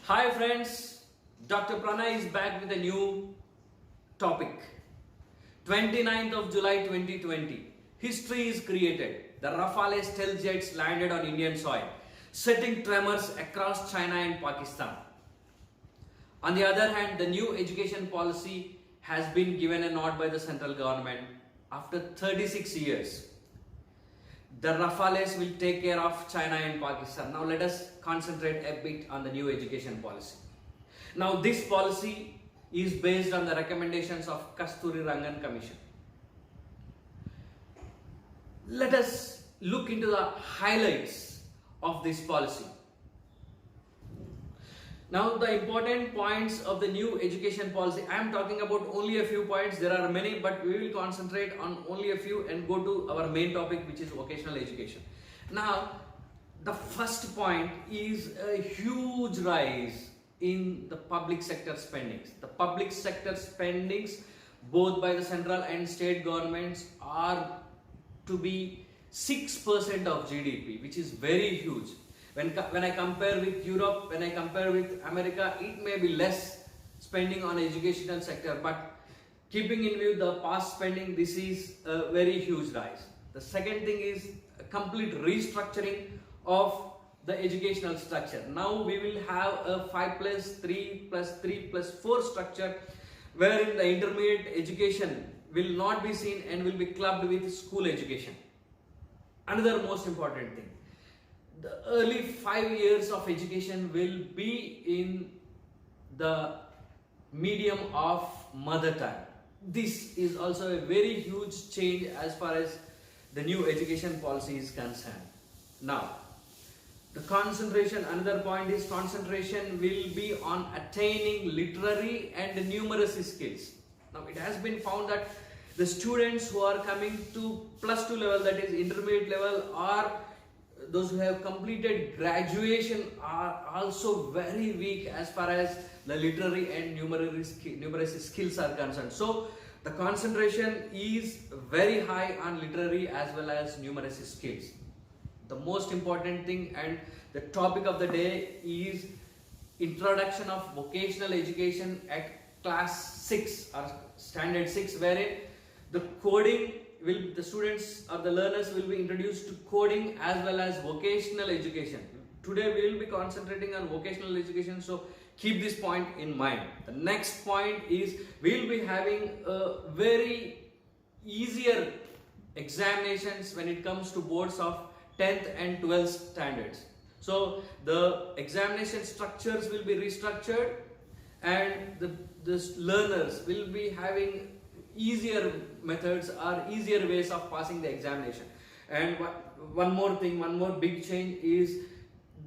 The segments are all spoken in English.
Hi friends, Dr. Pranay is back with a new topic. 29th of July 2020, history is created. The Rafale stealth jets landed on Indian soil, setting tremors across China and Pakistan. On the other hand, the new education policy has been given a nod by the central government after 36 years. The Rafales will take care of China and Pakistan. Now let us concentrate a bit on the new education policy. Now this policy is based on the recommendations of Kasturi Rangan Commission. Let us look into the highlights of this policy. Now the important points of the new education policy, I am talking about only a few points. There are many, but we will concentrate on only a few and go to our main topic, which is vocational education. Now the first point is a huge rise in the public sector spendings. The public sector spendings both by the central and state governments are to be 6% of GDP, which is very huge. When I compare with Europe, when I compare with America, it may be less spending on educational sector, but keeping in view the past spending, this is a very huge rise. The second thing is a complete restructuring of the educational structure. Now we will have a 5+3+3+4 structure, wherein the intermediate education will not be seen and will be clubbed with school education. Another most important thing, the early 5 years of education will be in the medium of mother tongue. This is also a very huge change as far as the new education policy is concerned. Now, the concentration, another point is concentration will be on attaining literary and numeracy skills. Now, it has been found that the students who are coming to +2 level, that is intermediate level, or those who have completed graduation are also very weak as far as the literary and numeracy skills are concerned. So the concentration is very high on literary as well as numeracy skills. The most important thing and the topic of the day is introduction of vocational education at class 6 or standard 6, wherein the students or the learners will be introduced to coding as well as vocational education. Today we will be concentrating on vocational education, so keep this point in mind. The next point is we will be having a very easier examinations when it comes to boards of 10th and 12th standards. So the examination structures will be restructured and the learners will be having easier methods or easier ways of passing the examination. And one more thing, one more big change is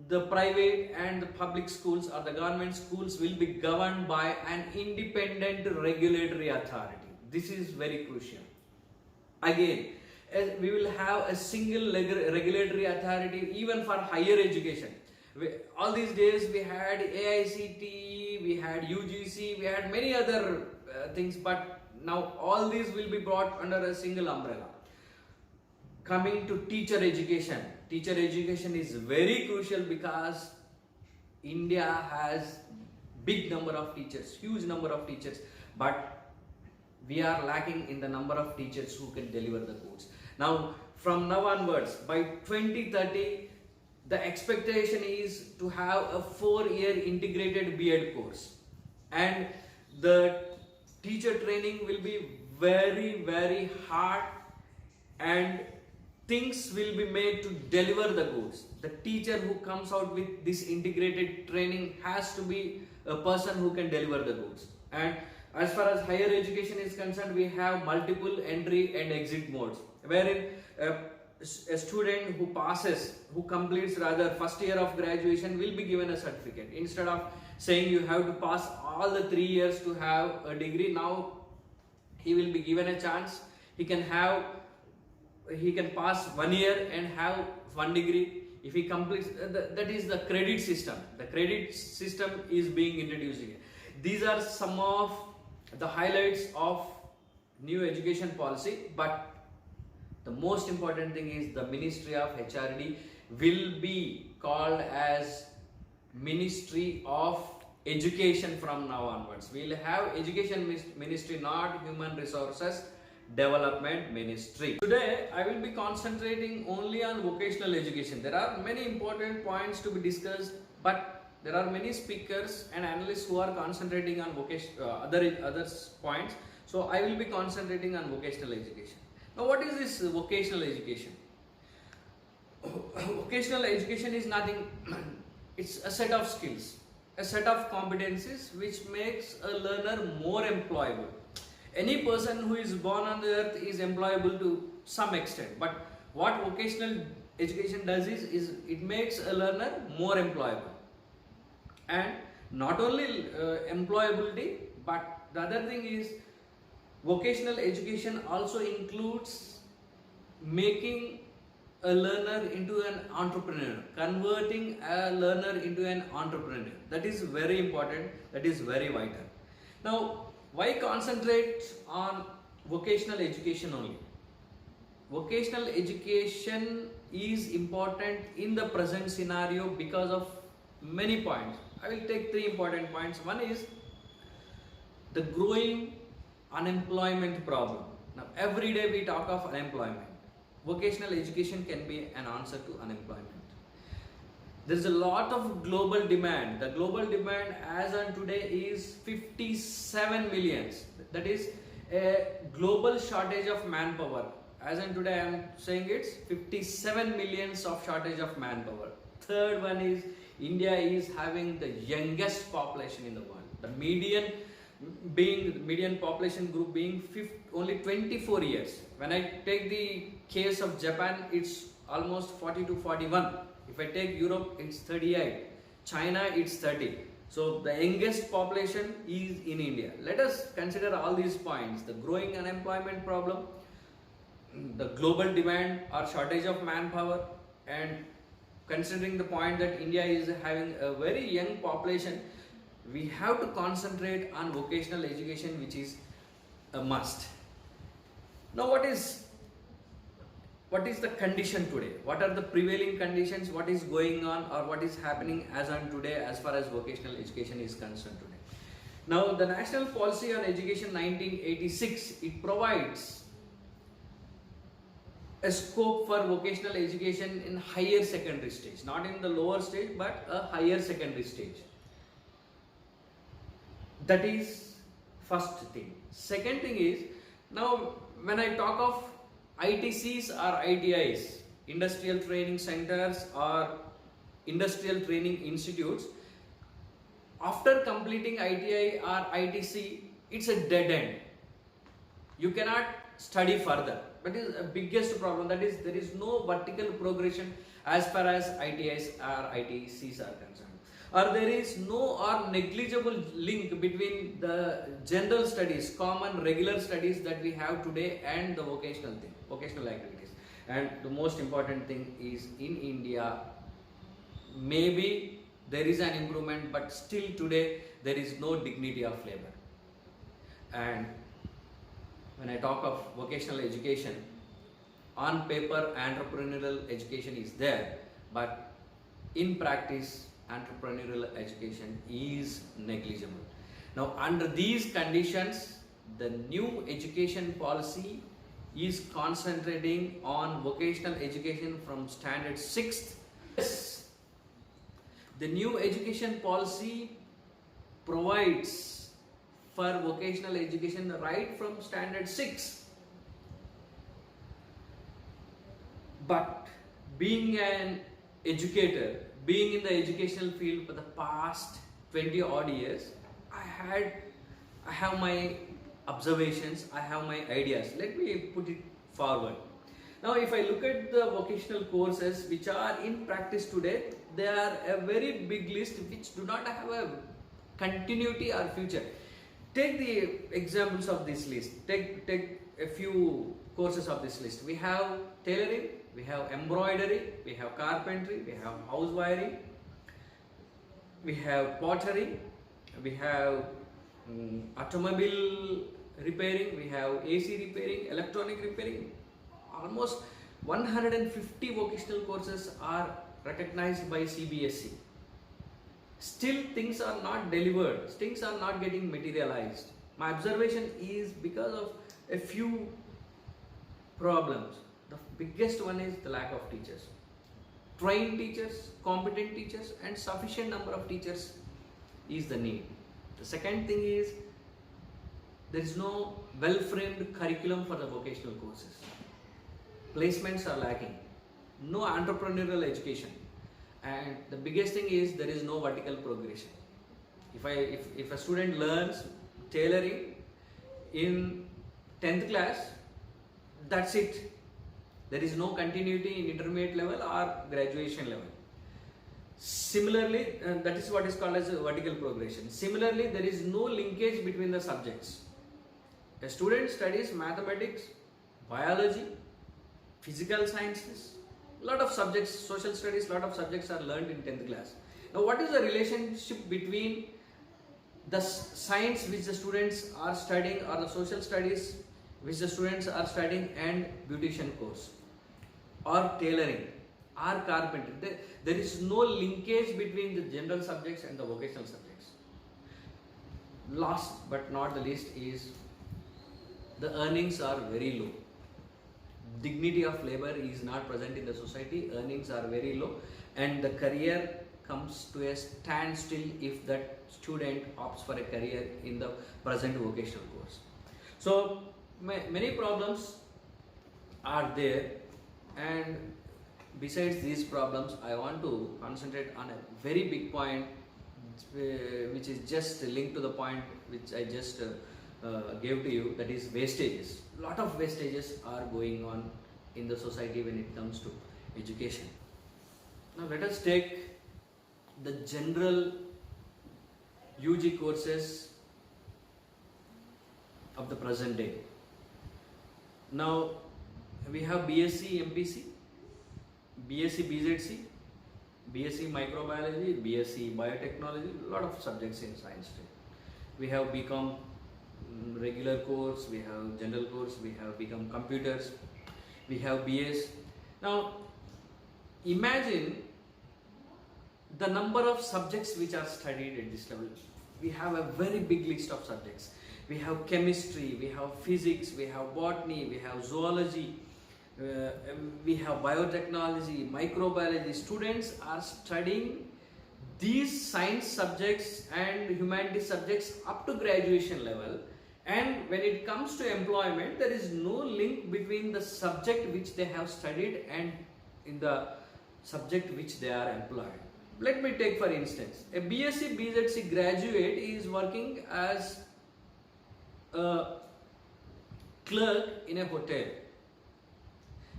the private and the public schools or the government schools will be governed by an independent regulatory authority. This is very crucial. Again, we will have a single regulatory authority even for higher education. All these days we had AICTE, we had UGC, we had many other things, but now all these will be brought under a single umbrella. Coming to teacher education. Teacher education is very crucial because India has big number of teachers, huge number of teachers, but we are lacking in the number of teachers who can deliver the course. Now, from now onwards, by 2030, the expectation is to have a 4-year integrated B.Ed course, and the teacher training will be very, very hard and things will be made to deliver the goods. The teacher who comes out with this integrated training has to be a person who can deliver the goods. And as far as higher education is concerned, we have multiple entry and exit modes, wherein a student who completes first year of graduation will be given a certificate. Instead of saying you have to pass all the 3 years to have a degree, now he will be given a chance. He can pass 1 year and have 1 degree. If he completes, that is the credit system. The credit system is being introduced here. These are some of the highlights of new education policy, but the most important thing is the Ministry of HRD will be called as Ministry of Education from now onwards. We'll have Education Ministry, not Human Resources Development Ministry. Today, I will be concentrating only on vocational education. There are many important points to be discussed, but there are many speakers and analysts who are concentrating on other points. So I will be concentrating on vocational education. Now, what is this vocational education? Vocational education is nothing. It's a set of skills, a set of competencies which makes a learner more employable. Any person who is born on the earth is employable to some extent, but what vocational education does is it makes a learner more employable. And not only employability, but the other thing is vocational education also includes making a learner into an entrepreneur, converting a learner into an entrepreneur. That is very important, that is very vital. Now, why concentrate on vocational education only? Vocational education is important in the present scenario because of many points. I will take 3 important points. One is the growing unemployment problem. Now, every day we talk of unemployment. Vocational education can be an answer to unemployment. There is a lot of global demand. The global demand as on today is 57 millions. That is a global shortage of manpower. As on today I am saying it's 57 millions of shortage of manpower. Third one is India is having the youngest population in the world. The median population group being only 24 years. When I take the case of Japan, it's almost 40 to 41. If I take Europe, it's 38. China, it's 30. So the youngest population is in India. Let us consider all these points: the growing unemployment problem, the global demand or shortage of manpower, and considering the point that India is having a very young population, we have to concentrate on vocational education, which is a must. Now, what is the condition today? What are the prevailing conditions? What is going on or what is happening as on today as far as vocational education is concerned today? Now, the National Policy on Education 1986, it provides a scope for vocational education in higher secondary stage, not in the lower stage, but a higher secondary stage. That is first thing. Second thing is, now when I talk of ITCs or ITIs, industrial training centers or industrial training institutes, after completing ITI or ITC, it's a dead end. You cannot study further. That is the biggest problem. That is, there is no vertical progression as far as ITIs or ITCs are concerned. Or there is no or negligible link between the general studies, common regular studies that we have today and the vocational activities. And the most important thing is, in India, maybe there is an improvement, but still today there is no dignity of labor. And when I talk of vocational education, on paper entrepreneurial education is there, but in practice entrepreneurial education is negligible. Now, under these conditions, the new education policy is concentrating on vocational education from standard 6th. Yes, the new education policy provides for vocational education right from standard 6. But being an educator, being in the educational field for the past 20 odd years, I have my observations, I have my ideas. Let me put it forward. Now, if I look at the vocational courses which are in practice today, they are a very big list which do not have a continuity or future. Take the examples of this list. Take a few courses of this list. We have tailoring, we have embroidery, we have carpentry, we have house wiring, we have pottery, we have automobile repairing, we have AC repairing, electronic repairing. Almost 150 vocational courses are recognized by CBSE. still things are not delivered, things are not getting materialized. My observation is because of a few problems. The biggest one is the lack of teachers. Trained teachers, competent teachers, and sufficient number of teachers is the need. The second thing is there is no well-framed curriculum for the vocational courses. Placements are lacking. No entrepreneurial education. And the biggest thing is there is no vertical progression. If a student learns tailoring in 10th class, that's it. There is no continuity in intermediate level or graduation level. Similarly, that is what is called as a vertical progression. Similarly, there is no linkage between the subjects. A student studies mathematics, biology, physical sciences, lot of subjects, social studies, lot of subjects are learned in 10th class. Now, what is the relationship between the science which the students are studying or the social studies which the students are studying and beautician course or tailoring or carpentry? There is no linkage between the general subjects and the vocational subjects. Last but not the least is the earnings are very low. Dignity of labor is not present in the society, earnings are very low, and the career comes to a standstill if that student opts for a career in the present vocational course. So many problems are there, and besides these problems I want to concentrate on a very big point which is just linked to the point which I just gave to you, that is wastages. Lot of wastages are going on in the society when it comes to education. Now let us take the general UG courses of the present day. Now we have BSc MPC, BSc BZC, BSc Microbiology, BSc Biotechnology, lot of subjects in science stream. We have BCom regular course, we have general course, we have BCom computers, we have BS. Now imagine the number of subjects which are studied at this level. We have a very big list of subjects. We have chemistry, we have physics, we have botany, we have zoology, we have biotechnology, microbiology. Students are studying these science subjects and humanities subjects up to graduation level, and when it comes to employment, there is no link between the subject which they have studied and in the subject which they are employed. Let me take for instance, a BSc BZC graduate is working as a clerk in a hotel.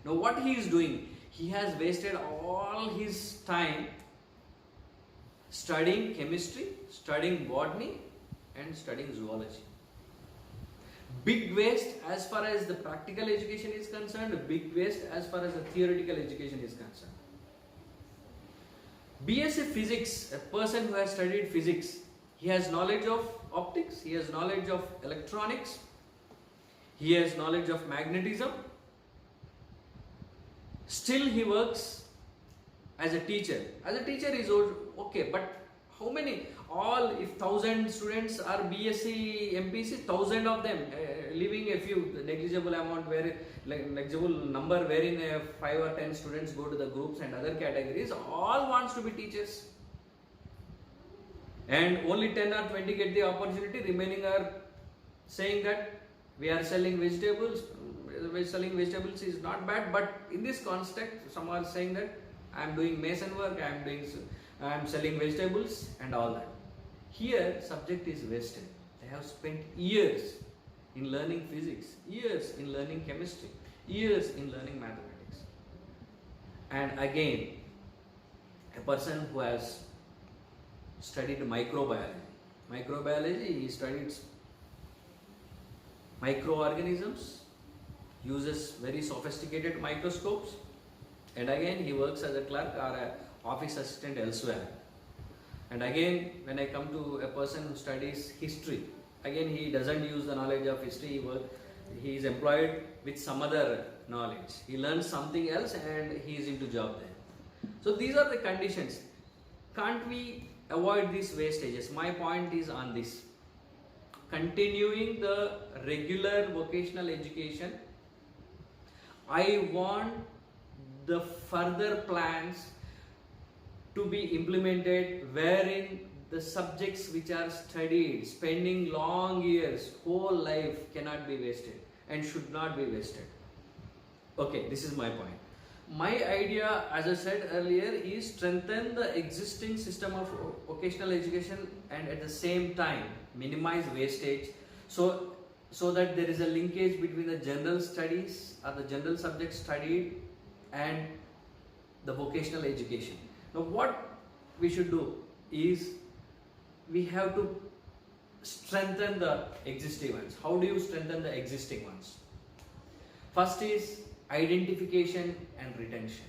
Now what he is doing? He has wasted all his time studying chemistry, studying botany, and studying zoology. Big waste as far as the practical education is concerned, big waste as far as the theoretical education is concerned. BSc Physics, a person who has studied physics, he has knowledge of optics, he has knowledge of electronics, he has knowledge of magnetism. Still he works as a teacher. As a teacher is okay, but how many? All, if 1,000 students are BSc MPC, 1,000 of them, leaving a few negligible amount, where negligible number wherein 5 or 10 students go to the groups and other categories, all wants to be teachers. And only 10 or 20 get the opportunity, remaining are saying that we are selling vegetables. Selling vegetables is not bad, but in this context, some are saying that I am doing mason work, I am selling vegetables and all that. Here, subject is wasted. They have spent years in learning physics, years in learning chemistry, years in learning mathematics. And again, a person who has studied microbiology. Microbiology, he studies microorganisms, uses very sophisticated microscopes, and again he works as a clerk or an office assistant elsewhere. And again, when I come to a person who studies history, again he doesn't use the knowledge of history, he is employed with some other knowledge. He learns something else and he is into job there. So these are the conditions. Can't we avoid these wastages. My point is on this. Continuing the regular vocational education, I want the further plans to be implemented wherein the subjects which are studied, spending long years, whole life cannot be wasted and should not be wasted. Okay, this is my point. My idea, as I said earlier, is strengthen the existing system of vocational education and at the same time minimize wastage, so that there is a linkage between the general studies or the general subjects studied and the vocational education. Now what we should do is we have to strengthen the existing ones. How do you strengthen the existing ones? First is identification and retention.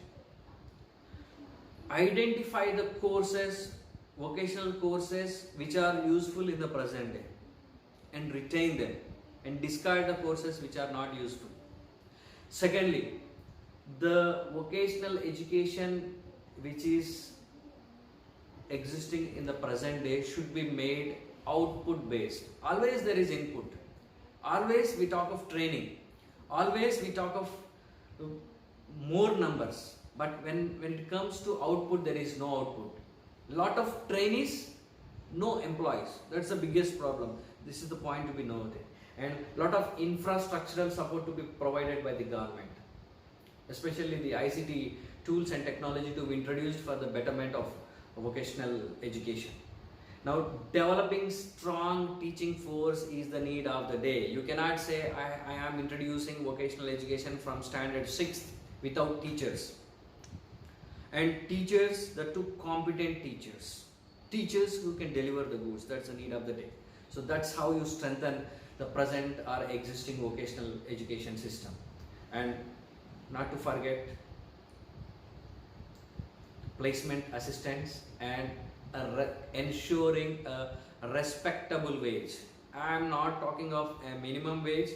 Identify the courses, vocational courses which are useful in the present day and retain them, and discard the courses which are not useful. Secondly, the vocational education which is existing in the present day should be made output based. Always there is input. Always we talk of training. Always we talk of more numbers. But when it comes to output, there is no output. Lot of trainees, no employees. That's the biggest problem. This is the point to be noted. And lot of infrastructural support to be provided by the government, especially the ICT tools and technology to be introduced for the betterment of vocational education. Now, developing strong teaching force is the need of the day. You cannot say I am introducing vocational education from standard 6th without teachers. And teachers, the two competent teachers. Teachers who can deliver the goods, that's the need of the day. So that's how you strengthen the present or existing vocational education system. And not to forget, placement assistance and ensuring a respectable wage. I am not talking of a minimum wage.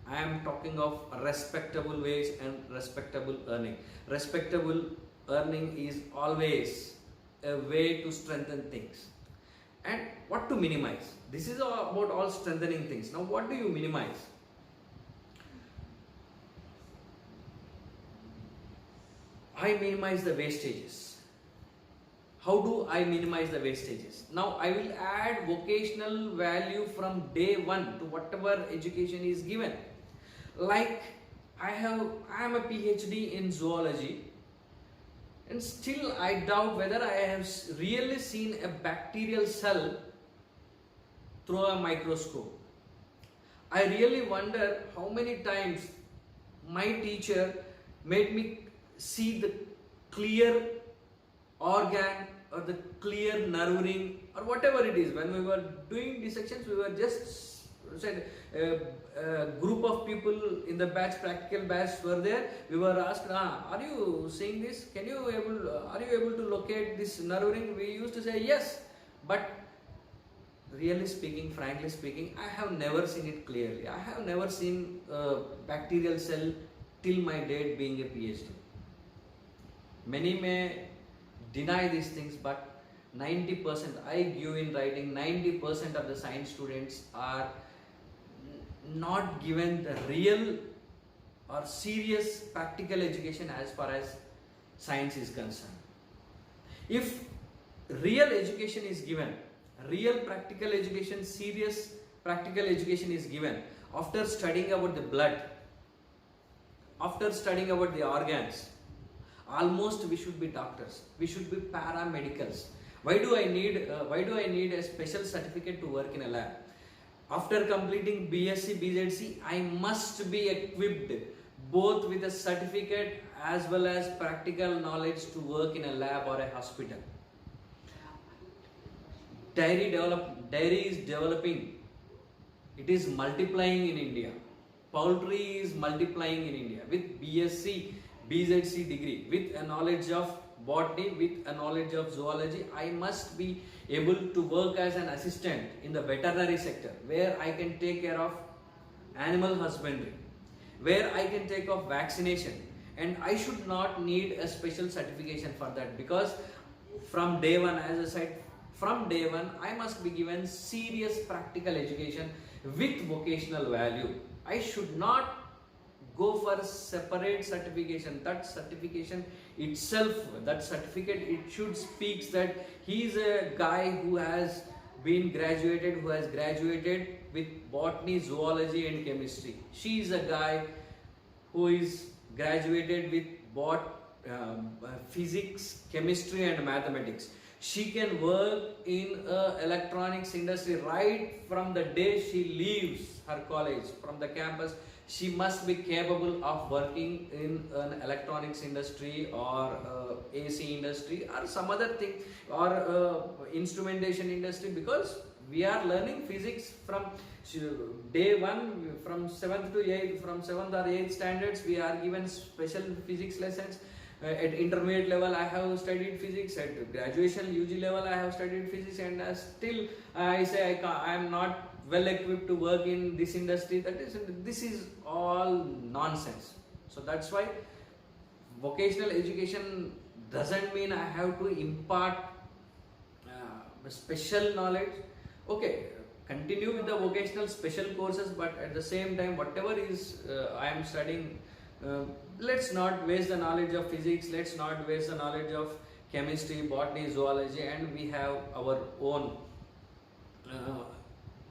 I am talking of a respectable wage and respectable earning. Respectable earning is always a way to strengthen things. And what to minimize? This is about all strengthening things. Now what do you minimize? I minimize the wastages. How do I minimize the wastages? Now I will add vocational value from day one to whatever education is given. Like I am a PhD in zoology, and still I doubt whether I have really seen a bacterial cell through a microscope. I really wonder how many times my teacher made me see the clear organ or the clear nerve ring or whatever it is. When we were doing dissections, we were just said a group of people in the batch, practical batch were there. We were asked, are you seeing this? Are you able to locate this nerve ring? We used to say yes, but really speaking, frankly speaking, I have never seen it clearly. I have never seen a bacterial cell till my date being a PhD. Many may deny these things, but 90%, I give in writing, 90% of the science students are not given the real or serious practical education as far as science is concerned. If real education is given, real practical education, serious practical education is given after studying about the blood, after studying about the organs, almost we should be doctors, we should be paramedicals. Why do I need a special certificate to work in a lab? After completing BSc, BZC, I must be equipped both with a certificate as well as practical knowledge to work in a lab or a hospital. Dairy is developing. It is multiplying in India. Poultry is multiplying in India with BSc, BZC degree, with a knowledge of botany, with a knowledge of zoology. I must be able to work as an assistant in the veterinary sector, where I can take care of animal husbandry, where I can take of vaccination, and I should not need a special certification for that, because from day one, as I said, From day one, I must be given serious practical education with vocational value. I should not go for separate certification. That certification itself, that certificate, it should speaks that he is a guy who has been graduated, who has graduated with botany, zoology and chemistry. She is a guy who is graduated with physics, chemistry and mathematics. She can work in electronics industry right from the day she leaves her college, from the campus. She must be capable of working in an electronics industry or AC industry or some other thing, or instrumentation industry, because we are learning physics from day one, from 7th to 8th, from 7th or 8th standards we are given special physics lessons. At intermediate level I have studied physics, at graduation UG level I have studied physics, and still I say I am not well equipped to work in this industry. This is all nonsense. So that's why vocational education doesn't mean I have to impart special knowledge. Okay, continue with the vocational special courses, but at the same time whatever is I am studying, let's not waste the knowledge of physics, let's not waste the knowledge of chemistry, botany, zoology, and we have our own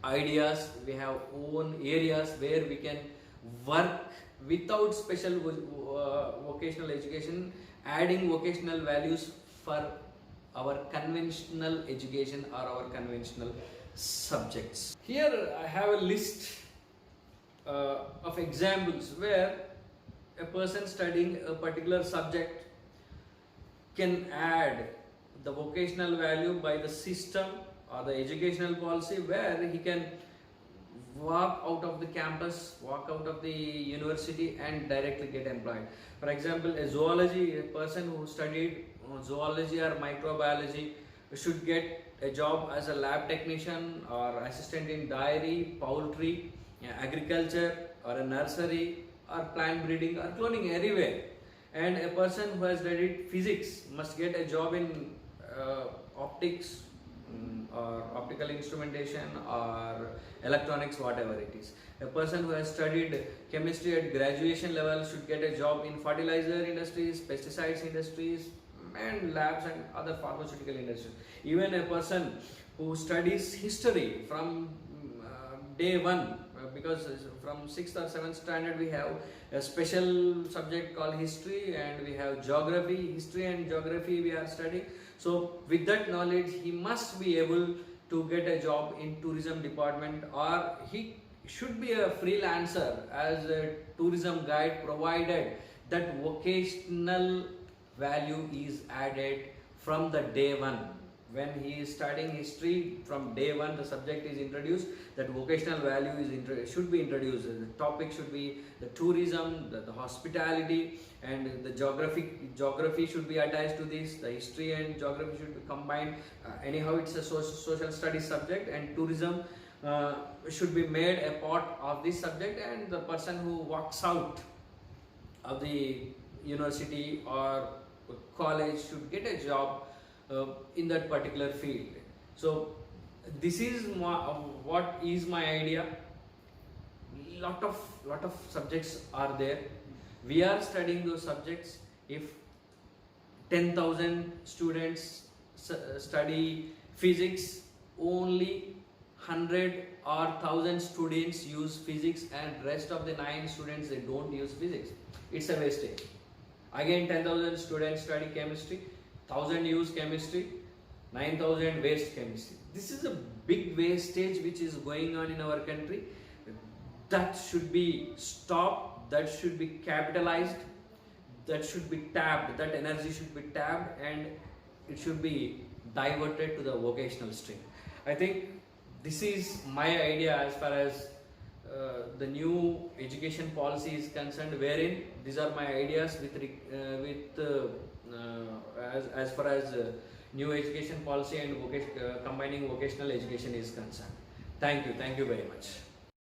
ideas, we have own areas where we can work without special vocational education, adding vocational values for our conventional education or our conventional subjects. Here I have a list of examples where a person studying a particular subject can add the vocational value by the system or the educational policy, where he can walk out of the campus, walk out of the university and directly get employed. For example, a person who studied zoology or microbiology should get a job as a lab technician or assistant in dairy, poultry, agriculture, or a nursery, or plant breeding or cloning, anywhere. And a person who has studied physics must get a job in optics, or optical instrumentation or electronics, whatever it is. A person who has studied chemistry at graduation level should get a job in fertilizer industries, pesticides industries and labs and other pharmaceutical industries. Even a person who studies history from day one, because from 6th or 7th standard we have a special subject called history, and we have geography, history and geography we are studying. So with that knowledge he must be able to get a job in tourism department, or he should be a freelancer as a tourism guide, provided that vocational value is added from the day one. When he is studying history, from day one the subject is introduced, that vocational value is should be introduced. The topic should be the tourism, the hospitality, and the geography should be attached to this. The history and geography should be combined. Anyhow, it's a social studies subject, and tourism should be made a part of this subject, and the person who walks out of the university or college should get a job in that particular field. So this is what is my idea. Lot of subjects are there. We are studying those subjects. If 10,000 students study physics, only 100 or 1,000 students use physics, and rest of the 9 students, they don't use physics. It's a wastage. Again, 10,000 students study chemistry, 1,000 use chemistry, 9,000 waste chemistry. This is a big wastage which is going on in our country. That should be stopped, that should be capitalized, that should be tapped, that energy should be tapped, and it should be diverted to the vocational stream. I think this is my idea as far as the new education policy is concerned, wherein these are my ideas as far as new education policy and combining vocational education is concerned. Thank you very much.